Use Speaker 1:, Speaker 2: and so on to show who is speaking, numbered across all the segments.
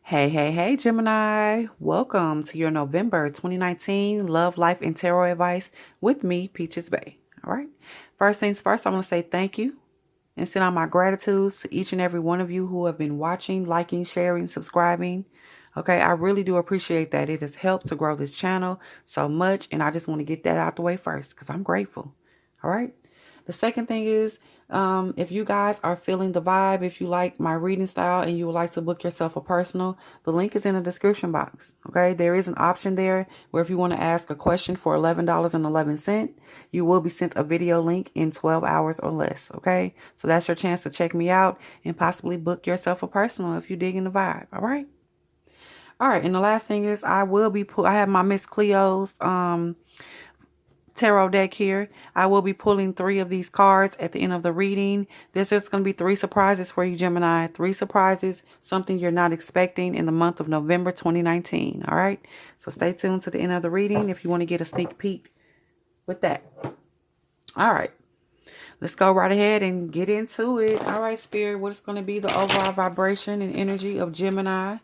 Speaker 1: Hey, hey, hey, Gemini. Welcome to your November 2019 Love, Life, and Tarot advice with me, Peachez-Bae. All right. First things first, I want to say thank you and send out my gratitude to each and every one of you who have been watching, liking, sharing, subscribing. Okay, I really do appreciate that. It has helped to grow this channel so much, and I just want to get that out the way first because I'm grateful. All right. The second thing is, if you guys are feeling the vibe, if you like my reading style and you would like to book yourself a personal, the link is in the description box. Okay, there is an option there where if you want to ask a question for $11.11, you will be sent a video link in 12 hours or less. Okay, so that's your chance to check me out and possibly book yourself a personal if you're digging the vibe. All right. All right, and the last thing is I have my Miss Cleo's tarot deck here. I will be pulling 3 of these cards at the end of the reading. This is going to be 3 surprises for you, Gemini. 3 surprises, something you're not expecting in the month of November 2019. All right, so stay tuned to the end of the reading if you want to get a sneak peek with that. All right, let's go right ahead and get into it. All right, Spirit, what is going to be the overall vibration and energy of Gemini,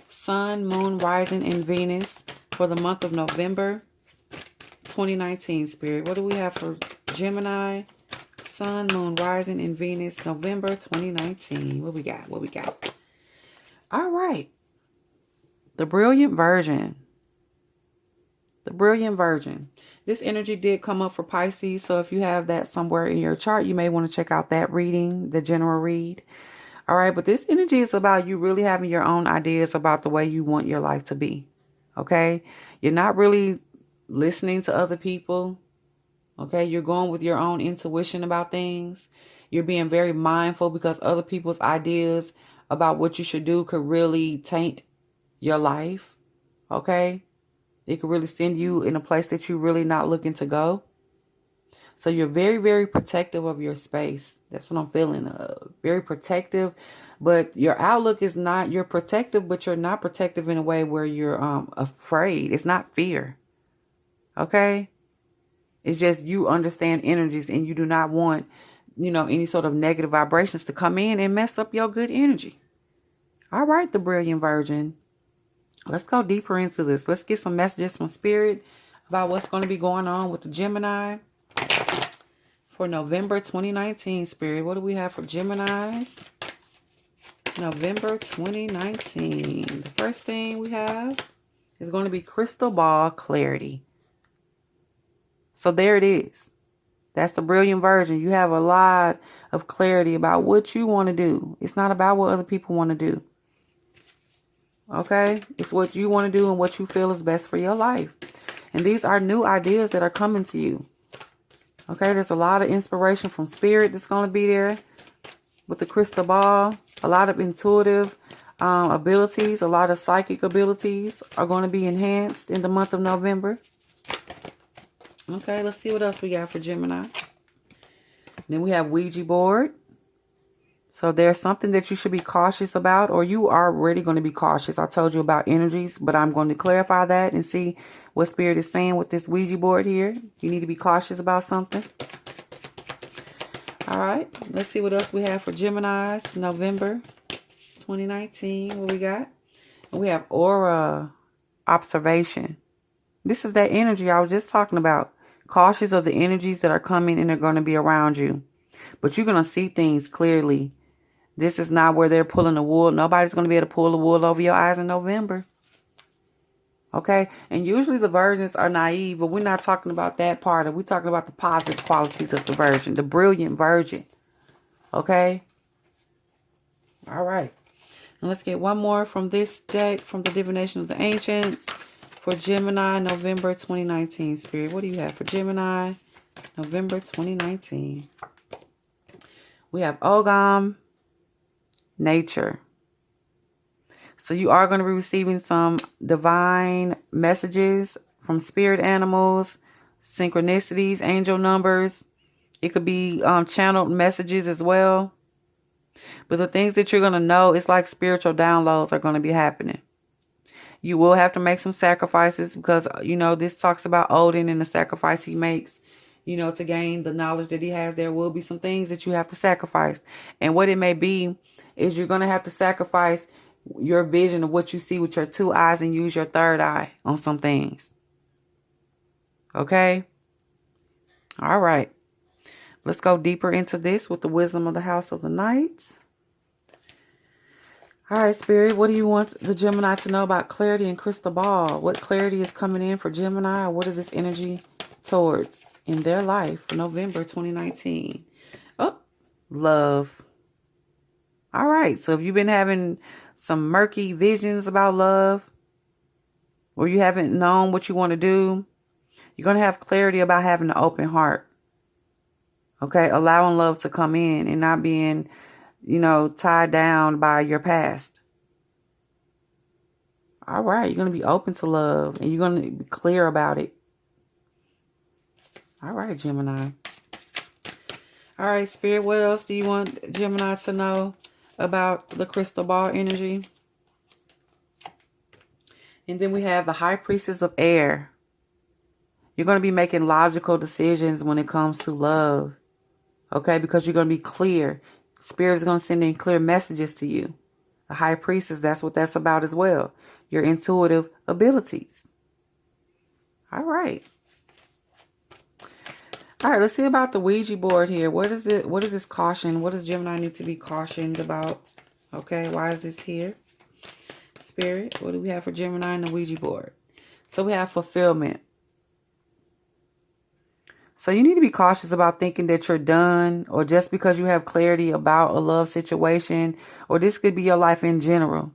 Speaker 1: Sun, Moon, Rising, and Venus for the month of November 2019, Spirit? What do we have for Gemini, Sun, Moon, Rising, and Venus, November 2019? What we got? What we got? All right. The Brilliant Virgin. The Brilliant Virgin. This energy did come up for Pisces, so if you have that somewhere in your chart, you may want to check out that reading, the general read. All right, but this energy is about you really having your own ideas about the way you want your life to be. Okay? You're not really listening to other people. Okay, you're going with your own intuition about things. You're being very mindful because other people's ideas about what you should do could really taint your life. Okay, it could really send you in a place that you're really not looking to go. So you're very, very protective of your space. That's what I'm feeling. Very protective, but your outlook is not. You're protective, but you're not protective in a way where you're afraid. It's not fear. Okay, it's just you understand energies and you do not want, any sort of negative vibrations to come in and mess up your good energy. All right, the Brilliant Virgin. Let's go deeper into this. Let's get some messages from Spirit about what's going to be going on with the Gemini for November 2019, Spirit. What do we have for Geminis? November 2019. The first thing we have is going to be crystal ball clarity. So there it is. That's the Brilliant Virgin. You have a lot of clarity about what you want to do. It's not about what other people want to do. Okay? It's what you want to do and what you feel is best for your life. And these are new ideas that are coming to you. Okay? There's a lot of inspiration from Spirit that's going to be there with the crystal ball. A lot of intuitive abilities, a lot of psychic abilities are going to be enhanced in the month of November. Okay, let's see what else we got for Gemini. Then we have Ouija board. So there's something that you should be cautious about, or you are already going to be cautious. I told you about energies, but I'm going to clarify that and see what Spirit is saying with this Ouija board here. You need to be cautious about something. All right, let's see what else we have for Geminis, November 2019. What we got? We have aura observation. This is that energy I was just talking about. Cautious of the energies that are coming and are going to be around you. But you're going to see things clearly. This is not where they're pulling the wool. Nobody's going to be able to pull the wool over your eyes in November. Okay? And usually the virgins are naive, but we're not talking about that part. We're talking about the positive qualities of the virgin. The Brilliant Virgin. Okay? All right. And let's get one more from this deck, from the Divination of the Ancients. For Gemini, November 2019, Spirit. What do you have for Gemini, November 2019? We have Ogam, nature. So you are going to be receiving some divine messages from spirit animals, synchronicities, angel numbers. It could be channeled messages as well. But the things that you're going to know, it's like spiritual downloads are going to be happening. You will have to make some sacrifices because, this talks about Odin and the sacrifice he makes, to gain the knowledge that he has. There will be some things that you have to sacrifice. And what it may be is you're going to have to sacrifice your vision of what you see with your 2 eyes and use your 3rd eye on some things. Okay? All right. Let's go deeper into this with the wisdom of the House of the Knights. All right, Spirit, what do you want the Gemini to know about clarity and crystal ball? What clarity is coming in for Gemini? Or what is this energy towards in their life for November 2019? Oh, love. All right, so if you've been having some murky visions about love, or you haven't known what you want to do, you're going to have clarity about having an open heart. Okay, allowing love to come in and not being, tied down by your past. All right, you're going to be open to love and you're going to be clear about it. All right, Gemini. All right, Spirit, what else do you want Gemini to know about the crystal ball energy? And then we have the High Priestess of Air. You're going to be making logical decisions when it comes to love. Okay, because you're going to be clear. Spirit is going to send in clear messages to you. The High Priestess, that's what that's about as well. Your intuitive abilities. All right. All right, let's see about the Ouija board here. What is it? What is this caution? What does Gemini need to be cautioned about? Okay, why is this here? Spirit, what do we have for Gemini and the Ouija board? So we have fulfillment. So you need to be cautious about thinking that you're done, or just because you have clarity about a love situation, or this could be your life in general.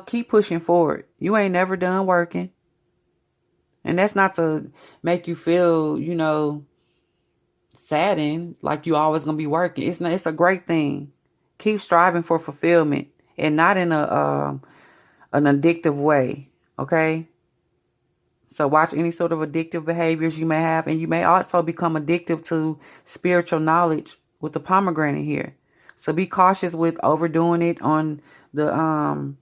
Speaker 1: Keep pushing forward. You ain't never done working. And that's not to make you feel, saddened, like you always going to be working. It's a great thing. Keep striving for fulfillment, and not in an addictive way. Okay? So watch any sort of addictive behaviors you may have. And you may also become addictive to spiritual knowledge with the pomegranate here. So be cautious with overdoing it on the,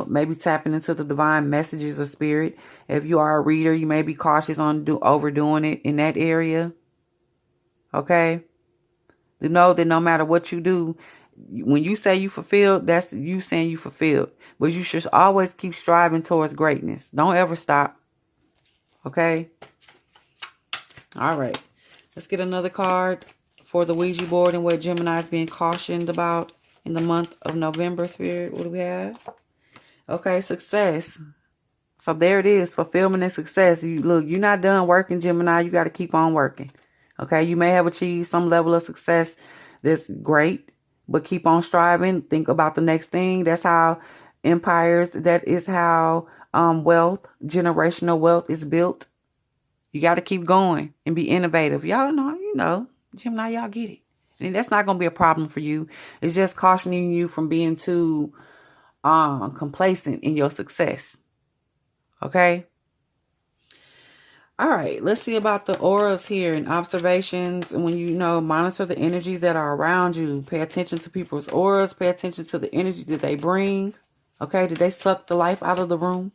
Speaker 1: maybe tapping into the divine messages of spirit. If you are a reader, you may be cautious on overdoing it in that area. Okay? To know that no matter what you do, when you say you fulfilled, that's you saying you fulfilled. But you should always keep striving towards greatness. Don't ever stop. Okay? All right. Let's get another card for the Ouija board and what Gemini is being cautioned about in the month of November, Spirit. What do we have? Okay, success. So there it is, fulfillment and success. You're not done working, Gemini. You got to keep on working. Okay, you may have achieved some level of success that's great, but keep on striving. Think about the next thing. That's how empires, that is how wealth, generational wealth is built. You got to keep going and be innovative. Y'all know, Gemini, y'all get it. And that's not going to be a problem for you. It's just cautioning you from being too complacent in your success. Okay? All right, let's see about the auras here and observations. And when monitor the energies that are around you. Pay attention to people's auras. Pay attention to the energy that they bring. Okay, did they suck the life out of the room?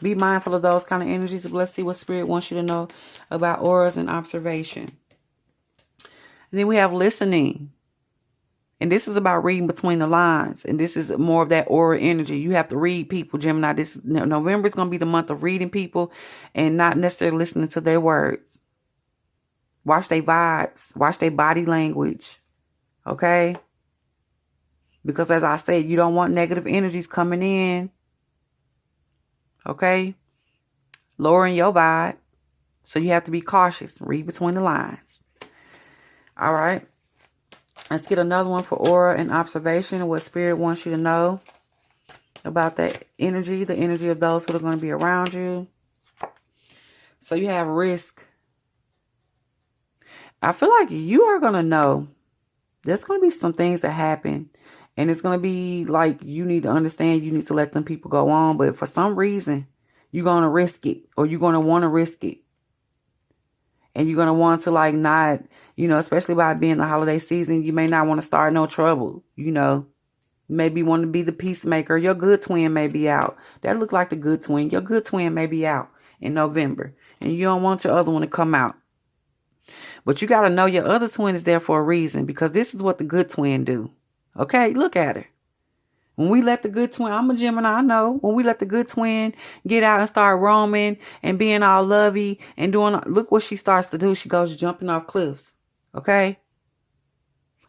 Speaker 1: Be mindful of those kind of energies. Let's see what Spirit wants you to know about auras and observation. And then we have listening. And this is about reading between the lines. And this is more of that aura energy. You have to read people, Gemini. November is going to be the month of reading people and not necessarily listening to their words. Watch their vibes. Watch their body language. Okay? Because as I said, you don't want negative energies coming in. Okay? Lowering your vibe. So you have to be cautious. Read between the lines. All right. Let's get another one for aura and observation and what Spirit wants you to know about that energy, the energy of those who are going to be around you. So you have risk. I feel like you are going to know there's going to be some things that happen. And it's going to be like you need to understand you need to let them people go on. But for some reason, you're going to risk it, or you're going to want to risk it. And you're going to want to not, especially by being the holiday season, you may not want to start no trouble, Maybe want to be the peacemaker. Your good twin may be out. That look like the good twin. Your good twin may be out in November. And you don't want your other one to come out. But you got to know your other twin is there for a reason. Because this is what the good twin do. Okay, look at her. When we let the good twin, I'm a Gemini, I know. When we let the good twin get out and start roaming and being all lovey and doing, look what she starts to do. She goes jumping off cliffs. Okay?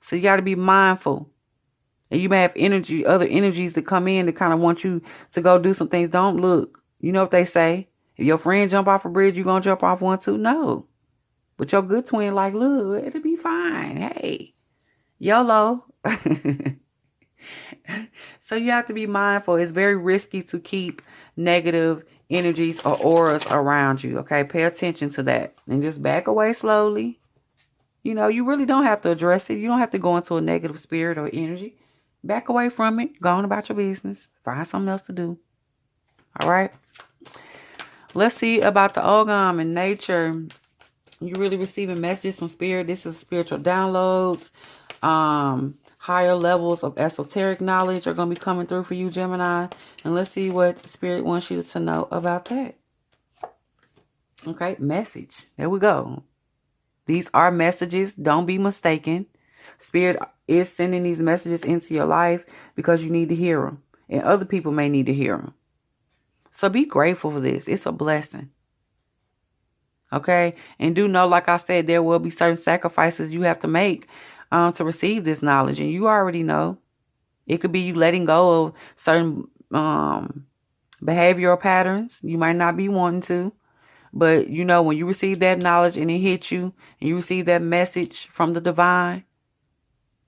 Speaker 1: So you got to be mindful. And you may have other energies that come in that kind of want you to go do some things. Don't look. You know what they say? If your friend jump off a bridge, you going to jump off one too? No. But your good twin like, look, it'll be fine. Hey, YOLO. So you have to be mindful. It's very risky to keep negative energies or auras around you. Okay, pay attention to that. And just back away slowly. You know, you really don't have to address it. You don't have to go into a negative spirit or energy. Back away from it. Go on about your business. Find something else to do. All right. Let's see about the Ogam in nature. You're really receiving messages from spirit. This is spiritual downloads. Higher levels of esoteric knowledge are going to be coming through for you, Gemini. And let's see what spirit wants you to know about that. Okay, message. There we go. These are messages. Don't be mistaken. Spirit is sending these messages into your life because you need to hear them. And other people may need to hear them. So be grateful for this. It's a blessing. Okay? And do know, like I said, there will be certain sacrifices you have to make to receive this knowledge. And you already know. It could be you letting go of certain behavioral patterns. You might not be wanting to. But, you know, when you receive that knowledge and it hits you, and you receive that message from the divine,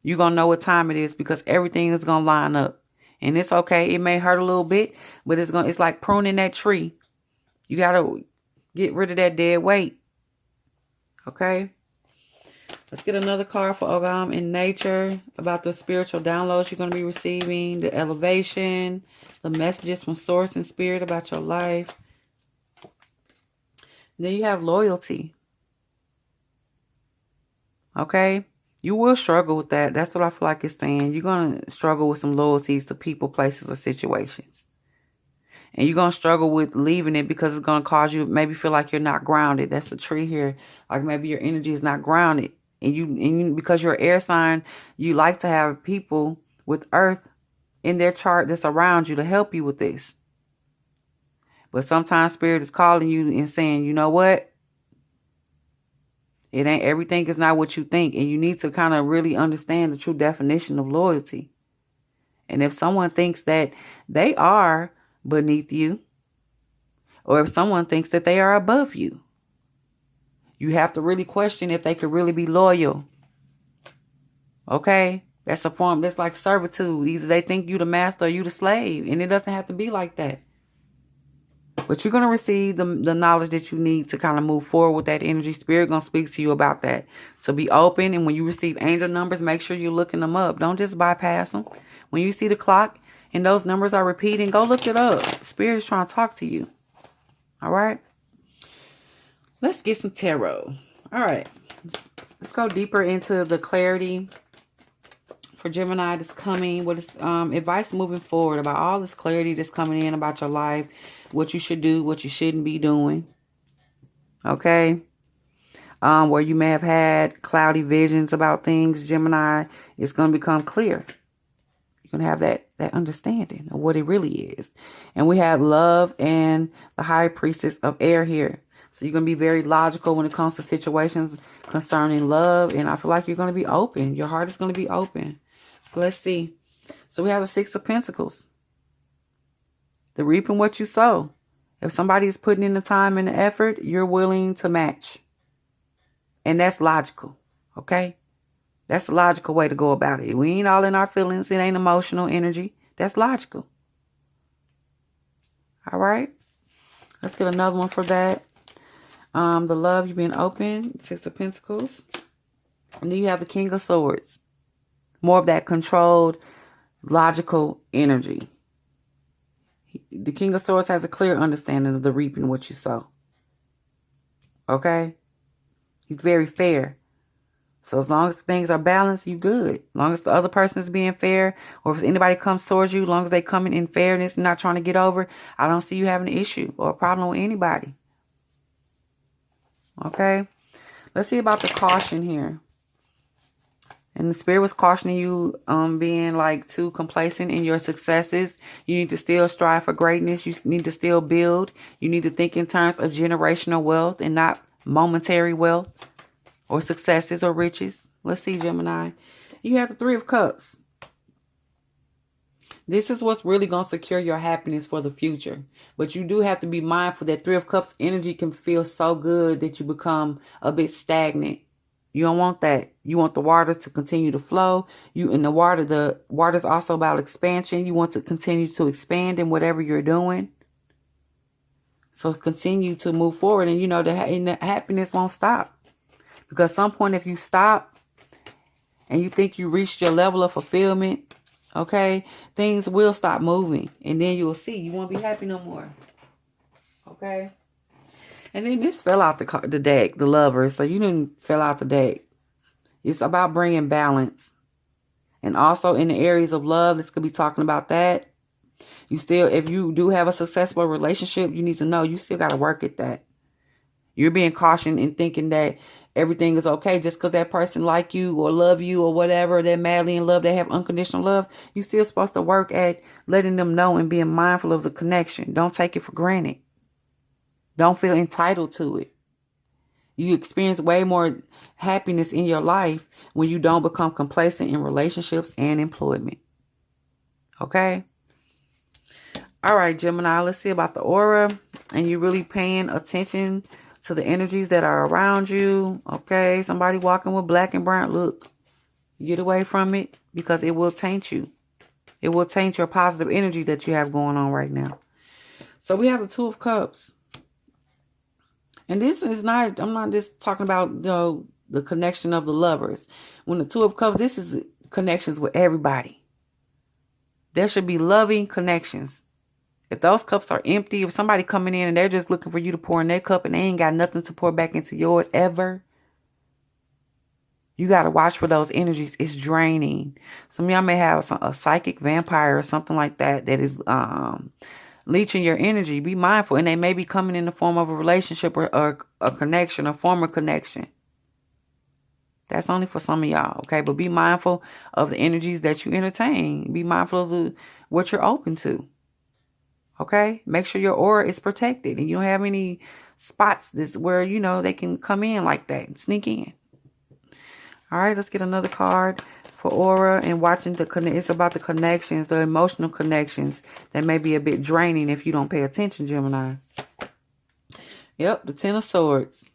Speaker 1: you're going to know what time it is because everything is going to line up. And it's okay. It may hurt a little bit, but it's like pruning that tree. You got to get rid of that dead weight. Okay? Let's get another card for Ogam in nature about the spiritual downloads you're going to be receiving, the elevation, the messages from source and spirit about your life. Then you have loyalty. Okay? You will struggle with that. That's what I feel like it's saying. You're going to struggle with some loyalties to people, places, or situations. And you're going to struggle with leaving it because it's going to cause you maybe feel like you're not grounded. That's the tree here. Like maybe your energy is not grounded. And you because you're an air sign, you like to have people with earth in their chart that's around you to help you with this. But sometimes spirit is calling you and saying, you know what? It ain't, everything is not what you think. And you need to kind of really understand the true definition of loyalty. And if someone thinks that they are beneath you, or if someone thinks that they are above you, you have to really question if they could really be loyal. Okay? That's a form, that's like servitude. Either they think you the master or you the slave. And it doesn't have to be like that. But you're going to receive the knowledge that you need to kind of move forward with that energy. Spirit going to speak to you about that. So be open. And when you receive angel numbers, make sure you're looking them up. Don't just bypass them. When you see the clock and those numbers are repeating, go look it up. Spirit is trying to talk to you. All right? Let's get some tarot. All right. Let's go deeper into the clarity for Gemini that's coming. What is advice moving forward about all this clarity that's coming in about your life. What you should do, what you shouldn't be doing. Okay? Where you may have had cloudy visions about things, Gemini, it's going to become clear. You're going to have that understanding of what it really is. And we have love and the high priestess of air here. So you're going to be very logical when it comes to situations concerning love. And I feel like you're going to be open. Your heart is going to be open. So let's see. So we have the Six of Pentacles. The reaping what you sow. If somebody is putting in the time and the effort, you're willing to match. And that's logical. Okay? That's the logical way to go about it. We ain't all in our feelings. It ain't emotional energy. That's logical. All right? Let's get another one for that. The love, you've been open. Six of Pentacles. And then you have the King of Swords. More of that controlled, logical energy. The King of Swords has a clear understanding of the reaping what you sow. Okay? He's very fair. So as long as things are balanced, you good. As long as the other person is being fair, or if anybody comes towards you, as long as they come in fairness and not trying to get over, I don't see you having an issue or a problem with anybody. Okay? Let's see about the caution here. And the spirit was cautioning you being like too complacent in your successes. You need to still strive for greatness. You need to still build. You need to think in terms of generational wealth and not momentary wealth or successes or riches. Let's see, Gemini. You have the Three of Cups. This is what's really going to secure your happiness for the future. But you do have to be mindful that Three of Cups energy can feel so good that you become a bit stagnant. You don't want that. You want the water to continue to flow. The water's also about expansion. You want to continue to expand in whatever you're doing. So continue to move forward, and you know the happiness won't stop. Because at some point, if you stop and you think you reached your level of fulfillment, okay, things will stop moving, and then you'll see you won't be happy no more. Okay. And then this fell out the deck, the Lovers. So you didn't fell out the deck. It's about bringing balance. And also in the areas of love, this could be talking about that. If you do have a successful relationship, you need to know you still got to work at that. You're being cautioned and thinking that everything is okay just because that person like you or love you or whatever, they're madly in love, they have unconditional love. You're still supposed to work at letting them know and being mindful of the connection. Don't take it for granted. Don't feel entitled to it. You experience way more happiness in your life when you don't become complacent in relationships and employment. Okay? All right, Gemini, let's see about the aura. And you're really paying attention to the energies that are around you. Okay? Somebody walking with black and brown. Look, get away from it because it will taint you. It will taint your positive energy that you have going on right now. So we have the Two of Cups. And this is not, I'm not just talking about, the connection of the lovers. When the Two of Cups, this is connections with everybody. There should be loving connections. If those cups are empty, if somebody coming in and they're just looking for you to pour in their cup and they ain't got nothing to pour back into yours ever, you got to watch for those energies. It's draining. Some of y'all may have a psychic vampire or something like that is leeching your energy. Be mindful. And they may be coming in the form of a relationship or a connection, a former connection. That's only for some of y'all, okay? But be mindful of the energies that you entertain. Be mindful of what you're open to, okay? Make sure your aura is protected and you don't have any spots where, they can come in like that and sneak in. All right, let's get another card for aura and watching it's about the connections, the emotional connections that may be a bit draining if you don't pay attention, Gemini. Yep, the Ten of Swords.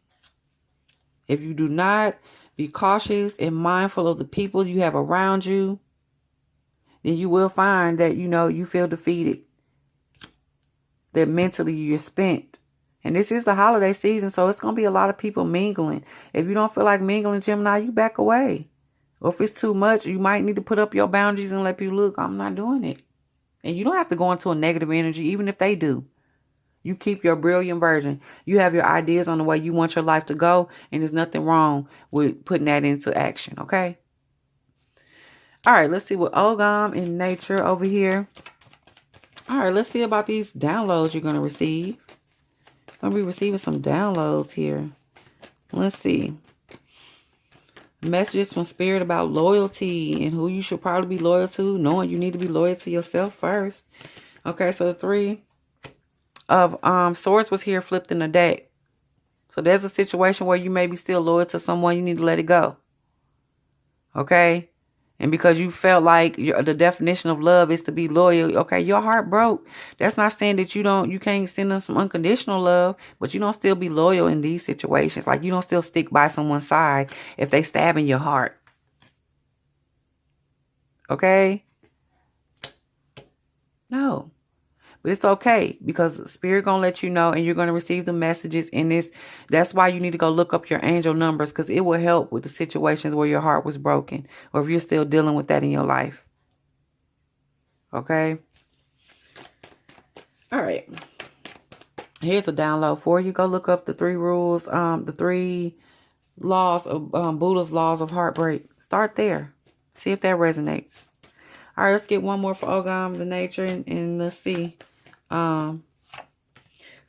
Speaker 1: If you do not be cautious and mindful of the people you have around you, then you will find that, you feel defeated. That mentally you're spent. And this is the holiday season, so it's going to be a lot of people mingling. If you don't feel like mingling, Gemini, you back away. Or if it's too much, you might need to put up your boundaries and let people look, I'm not doing it. And you don't have to go into a negative energy, even if they do. You keep your brilliant version. You have your ideas on the way you want your life to go, and there's nothing wrong with putting that into action, okay? All right, let's see what Ogam in nature over here. All right, let's see about these downloads you're going to receive. Going to be receiving some downloads here. Let's see. Messages from Spirit about loyalty and who you should probably be loyal to, knowing you need to be loyal to yourself first. Okay, so the Three of Swords was here flipped in the deck. So there's a situation where you may be still loyal to someone, you need to let it go. Okay? And because you felt like the definition of love is to be loyal, okay, your heart broke. That's not saying that you can't send them some unconditional love, but you don't still be loyal in these situations. Like you don't still stick by someone's side if they stab in your heart. Okay? No. But it's okay because Spirit going to let you know and you're going to receive the messages in this. That's why you need to go look up your angel numbers because it will help with the situations where your heart was broken or if you're still dealing with that in your life. Okay? All right. Here's a download for you. Go look up the 3 rules, the 3 laws of Buddha's laws of heartbreak. Start there. See if that resonates. All right, let's get one more for Ogam, the nature, and let's see. So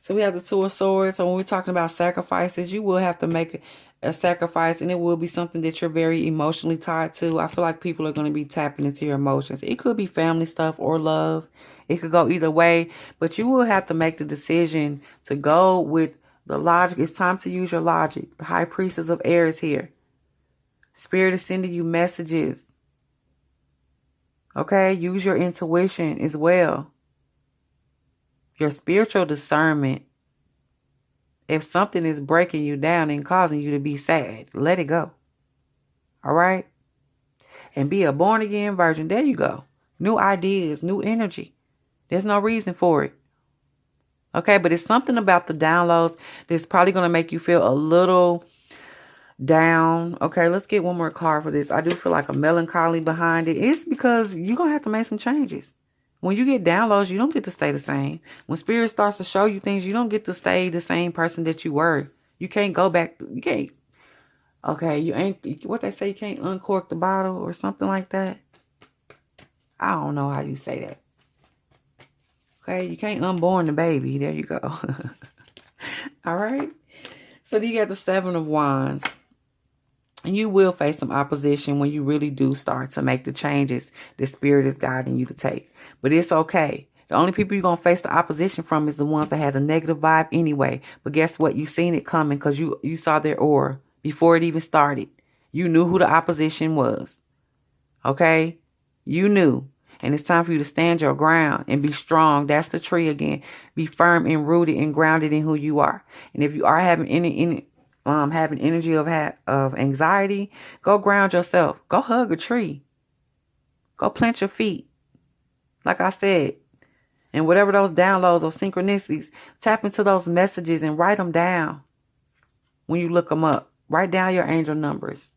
Speaker 1: So we have the Two of Swords. So when we're talking about sacrifices, you will have to make a sacrifice, and it will be something that you're very emotionally tied to. I feel like people are going to be tapping into your emotions. It could be family stuff or love. It could go either way, but you will have to make the decision to go with the logic. It's time to use your logic. The High Priestess of Air is here. Spirit is sending you messages. Okay, use your intuition as well. Your spiritual discernment. If something is breaking you down and causing you to be sad, let it go. All right? And be a born again virgin. There you go. New ideas, new energy. There's no reason for it. Okay, but it's something about the downloads that's probably going to make you feel a little down. Okay, let's get one more card for this. I do feel like a melancholy behind it. It's because you're going to have to make some changes. When you get downloads, you don't get to stay the same. When Spirit starts to show you things, you don't get to stay the same person that you were. You can't go back. You can't. Okay, you ain't, what they say, you can't uncork the bottle or something like that. I don't know how you say that. Okay, you can't unborn the baby. There you go. All right. So you got the Seven of Wands. And you will face some opposition when you really do start to make the changes the Spirit is guiding you to take. But it's okay. The only people you're going to face the opposition from is the ones that had a negative vibe anyway. But guess what? You seen it coming because you saw their aura before it even started. You knew who the opposition was. Okay? You knew. And it's time for you to stand your ground and be strong. That's the tree again. Be firm and rooted and grounded in who you are. And if you are having having energy of anxiety, go ground yourself. Go hug a tree. Go plant your feet. Like I said. And whatever those downloads or synchronicities, tap into those messages and write them down. When you look them up, write down your angel numbers.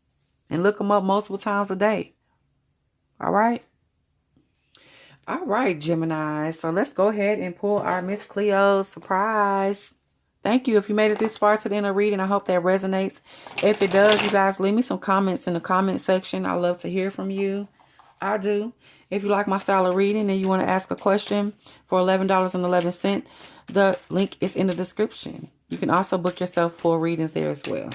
Speaker 1: And look them up multiple times a day. All right? All right, Gemini. So let's go ahead and pull our Miss Cleo's surprise. Thank you. If you made it this far to the end of reading, I hope that resonates. If it does, you guys, leave me some comments in the comment section. I love to hear from you. I do. If you like my style of reading and you want to ask a question for $11.11, the link is in the description. You can also book yourself for readings there as well.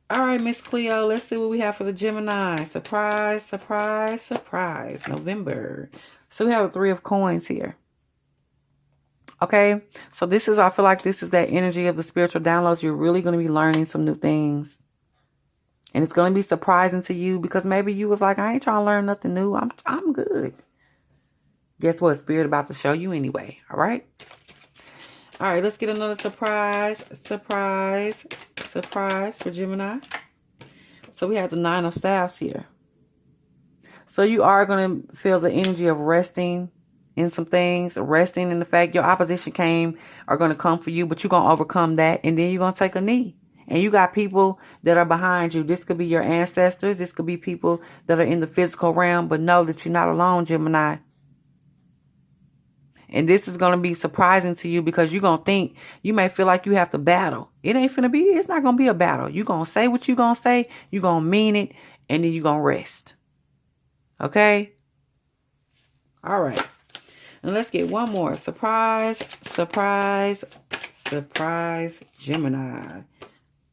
Speaker 1: All right, Miss Cleo, let's see what we have for the Gemini. Surprise, surprise, surprise. November. So we have the Three of Coins here. Okay, so this is, I feel like this is that energy of the spiritual downloads. You're really going to be learning some new things. And it's going to be surprising to you because maybe you was like, I ain't trying to learn nothing new. I'm good. Guess what? Spirit about to show you anyway. All right. All right, let's get another surprise for Gemini. So we have the Nine of Staffs here. So you are going to feel the energy of resting in some things, resting in the fact your opposition are going to come for you, but you're going to overcome that, and then you're going to take a knee. And you got people that are behind you. This could be your ancestors. This could be people that are in the physical realm, but know that you're not alone, Gemini. And this is going to be surprising to you because you're going to think, you may feel like you have to battle. It ain't finna be, it's not going to be a battle. You're going to say what you're going to say. You're going to mean it. And then you're going to rest. Okay? All right. And let's get one more. Surprise, surprise, surprise, Gemini.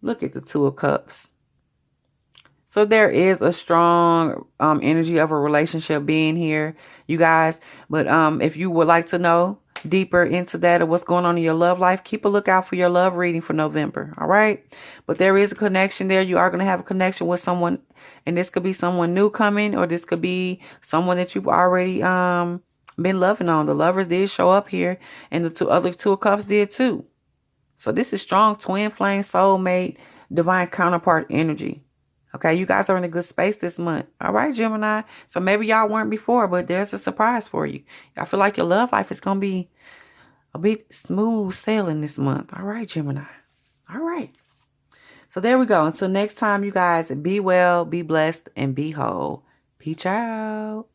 Speaker 1: Look at the Two of Cups. So there is a strong energy of a relationship being here, you guys. But if you would like to know deeper into that or what's going on in your love life, keep a lookout for your love reading for November. All right. But there is a connection there. You are going to have a connection with someone. And this could be someone new coming, or this could be someone that you've already been loving on. The Lovers did show up here, and the other Two of Cups did too. So this is strong twin flame, soulmate, divine counterpart energy. Okay, you guys are in a good space this month. All right, Gemini. So maybe y'all weren't before, but there's a surprise for you. I feel like your love life is going to be a bit smooth sailing this month. All right, Gemini. All right. So there we go. Until next time, you guys, be well, be blessed, and be whole. Peace out.